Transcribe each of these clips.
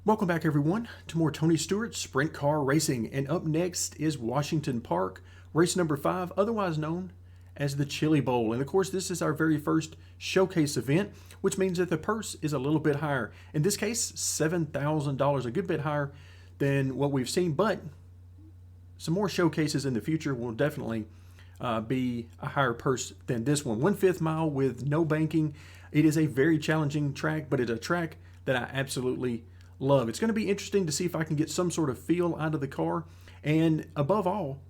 Welcome back, everyone, to more Tony Stewart Sprint Car Racing. And up next is Washington Park, race number 5, otherwise known as the Chili Bowl. And of course, this is our very first showcase event, which means that the purse is a little bit higher. In this case, $7,000, a good bit higher than what we've seen, but some more showcases in the future will definitely be a higher purse than this one. 1/5 mile with no banking. It is a very challenging track, but it's a track that I absolutely love. It's going to be interesting to see if I can get some sort of feel out of the car. And above all,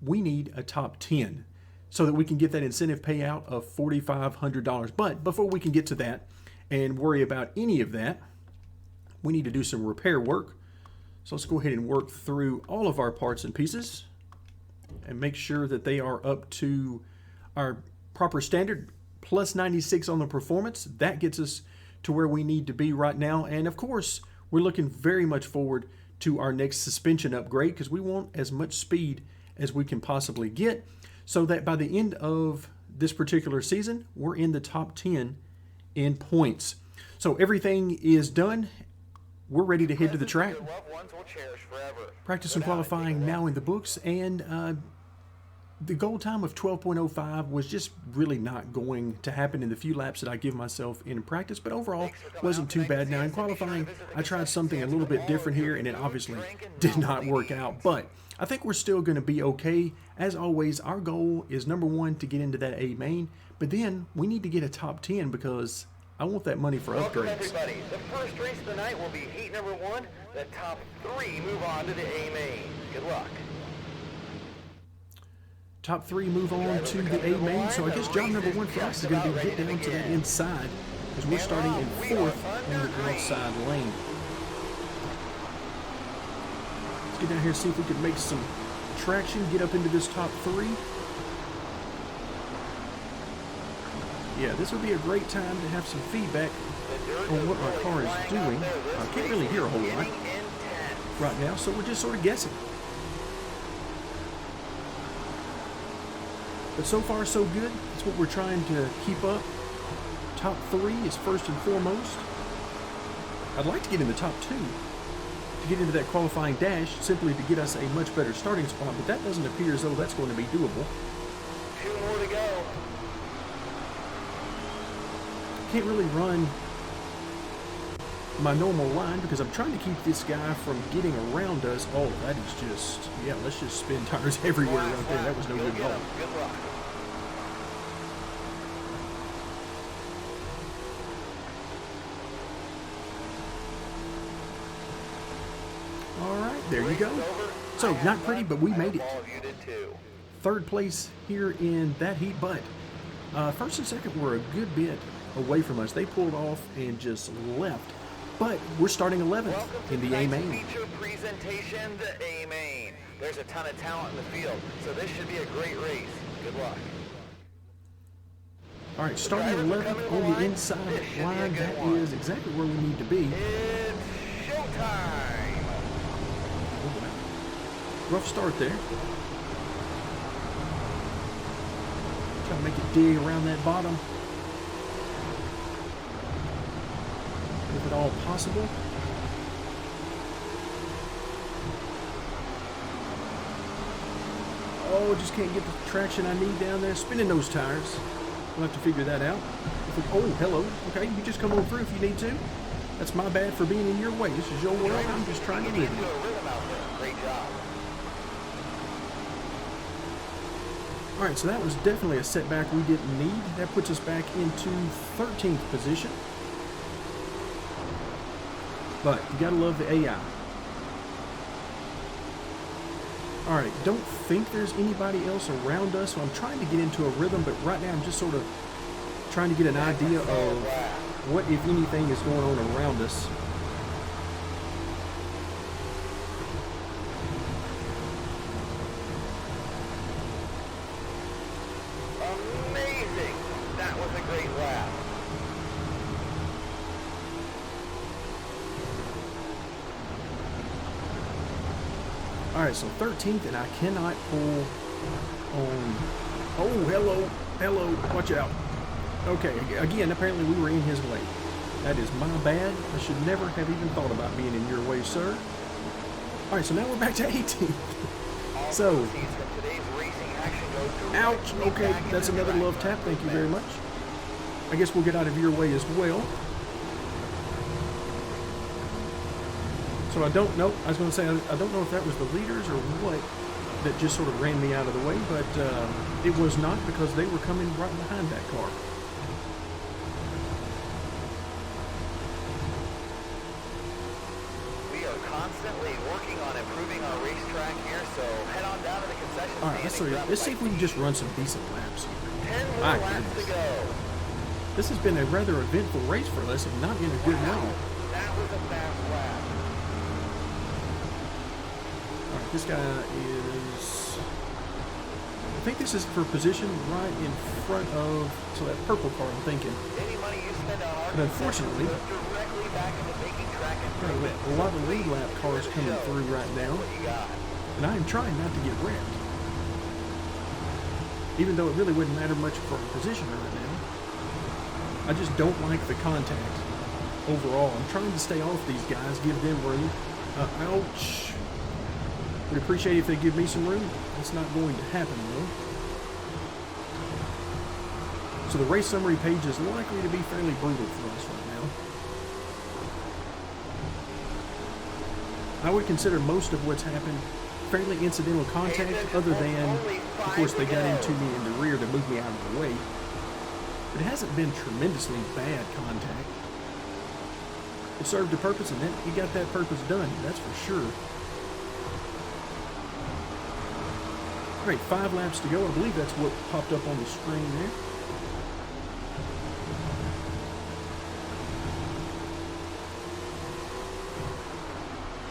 we need a top 10 so that we can get that incentive payout of $4,500. But before we can get to that and worry about any of that, we need to do some repair work. So let's go ahead and work through all of our parts and pieces and make sure that they are up to our proper standard. Plus 96 on the performance. That gets us to where we need to be right now. And of course, we're looking very much forward to our next suspension upgrade because we want as much speed as we can possibly get so that by the end of this particular season, we're in the top 10 in points. So everything is done. We're ready to head to the track. Practice and qualifying now in the books, and the goal time of 12.05 was just really not going to happen in the few laps that I give myself in practice, but overall wasn't too bad. Now in qualifying, I tried something a little bit different here, and it obviously did not work out, but I think we're still going to be okay. As always, our goal is number 1 to get into that A main, but then we need to get a top 10 because I want that money for upgrades. Everybody, the first race of the night will be heat number 1. The top 3 move on to the A main. Good luck. Top 3 move on to the A main. So I guess job number 1 for us is going to be get down to that inside because we're starting in 4th on the outside lane. Let's get down here and see if we can make some traction, get up into this top 3. Yeah, this would be a great time to have some feedback on what our car is doing. I can't really hear a whole lot right now, so we're just sort of guessing. But so far, so good. That's what we're trying to keep up. Top 3 is first and foremost. I'd like to get in the top 2 to get into that qualifying dash, simply to get us a much better starting spot, but that doesn't appear as though that's going to be doable. 2 more to go. Can't really run my normal line because I'm trying to keep this guy from getting around us. Oh, that is just, yeah, let's just spin tires everywhere right there. That was no good at all. Good luck. All right, there you go. So, not pretty, but we made it. All of you did too. 3rd place here in that heat, but first and second were a good bit away from us. They pulled off and just left. But we're starting 11th in the A main. Feature presentation, the A main. There's a ton of talent in the field, so this should be a great race. Good luck. All right, starting 11th on the inside line. That is exactly where we need to be. It's showtime. Oh, wow. Rough start there. Trying to make it dig around that bottom, if at all possible. Oh, just can't get the traction I need down there. Spinning those tires. We'll have to figure that out. Oh, hello. Okay, you just come on through if you need to. That's my bad for being in your way. This is your world. I'm just trying to live in it. Great job. All right, so that was definitely a setback we didn't need. That puts us back into 13th position. But you gotta love the AI. All right, don't think there's anybody else around us, so I'm trying to get into a rhythm, but right now I'm just sort of trying to get an idea of what, if anything, is going on around us. Amazing. That was a great lap. All right, so 13th, and I cannot pull on. Oh, hello, watch out. Okay, again, apparently we were in his way. That is my bad. I should never have even thought about being in your way, sir. All right, so now we're back to 18th. So, ouch. Okay, that's another love tap. Thank you very much. I guess we'll get out of your way as well. So I don't know. I was going to say, I don't know if that was the leaders or what that just sort of ran me out of the way, but it was not, because they were coming right behind that car. We are constantly working on improving our racetrack here, so head on down to the concession All right, let's see if we can just run some decent laps here. 10 more laps to go. This has been a rather eventful race for us, and not in a good way. That was a fast lap. All right, this guy is... I think this is for position right in front of... So that purple car, I'm thinking. Any money you spend on our But unfortunately, goes directly back into making track improvements. a lot of lead lap cars coming through right now, What you got? and I am trying not to get wrecked. Even though it really wouldn't matter much for our position right now. I just don't like the contact overall. I'm trying to stay off these guys, give them room. Ouch. Would appreciate it if they give me some room. That's not going to happen though. So the race summary page is likely to be fairly brutal for us right now. I would consider most of what's happened fairly incidental contact, other than, of course, they got into me in the rear to move me out of the way. But it hasn't been tremendously bad contact. It served a purpose, and you got that purpose done, that's for sure. All right, 5 laps to go. I believe that's what popped up on the screen there.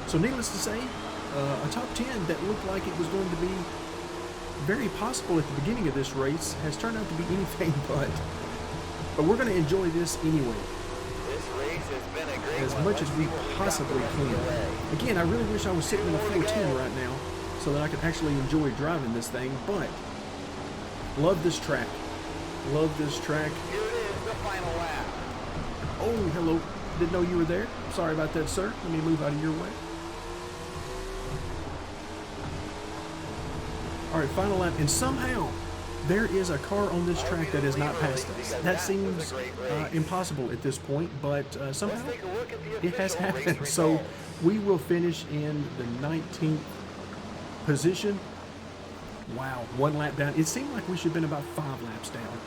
So needless to say, a top 10 that looked like it was going to be very possible at the beginning of this race has turned out to be anything but. But we're going to enjoy this anyway, This race has been a great as one. much as Let's we see what got possibly the rest of the can. way. Again, I really wish I was sitting in a 410 right now so that I could actually enjoy driving this thing, but love this track. Love this track. Here it is, the final lap. Oh, hello. Didn't know you were there. Sorry about that, sir. Let me move out of your way. All right, final lap. And somehow there is a car on this track that has not passed us. That seems impossible at this point, but somehow Take a look at the it has official race happened. So results. we will finish in the 19th position. Wow, 1 lap down. It seemed like we should have been about 5 laps down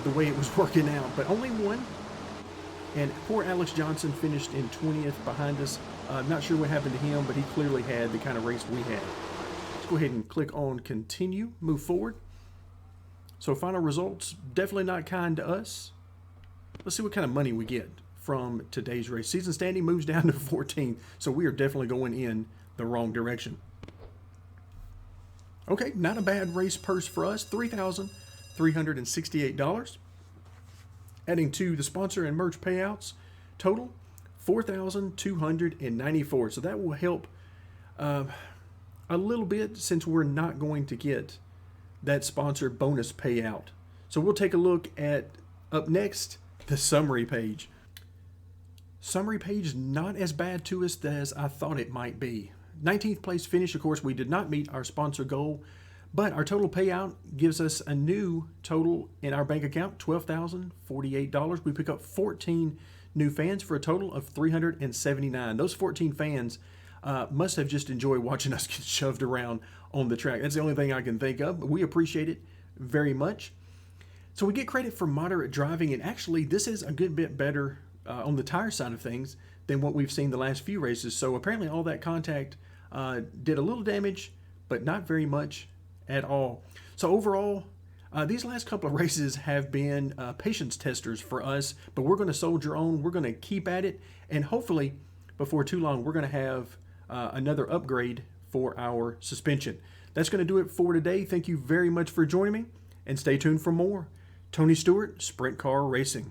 the way it was working out, but only 1. And poor Alex Johnson finished in 20th behind us. Not sure what happened to him, but he clearly had the kind of race we had. Let's go ahead and click on continue, move forward. So final results, definitely not kind to us. Let's see what kind of money we get from today's race. Season standing moves down to 14th, so we are definitely going in the wrong direction. Okay, not a bad race purse for us, $3,368. Adding to the sponsor and merch payouts, total $4,294. So that will help a little bit, since we're not going to get that sponsor bonus payout. So we'll take a look at, up next, the summary page. Summary page not as bad to us as I thought it might be. 19th place finish. Of course, we did not meet our sponsor goal, but our total payout gives us a new total in our bank account, $12,048. We pick up 14 new fans for a total of 379. Those 14 fans must have just enjoyed watching us get shoved around on the track. That's the only thing I can think of, but we appreciate it very much. So we get credit for moderate driving, and actually this is a good bit better on the tire side of things than what we've seen the last few races. So apparently all that contact did a little damage, but not very much at all. So overall, these last couple of races have been patience testers for us, but we're going to soldier on. We're going to keep at it, and hopefully before too long we're going to have another upgrade for our suspension. That's going to do it for today. Thank you very much for joining me, and stay tuned for more Tony Stewart Sprint Car Racing.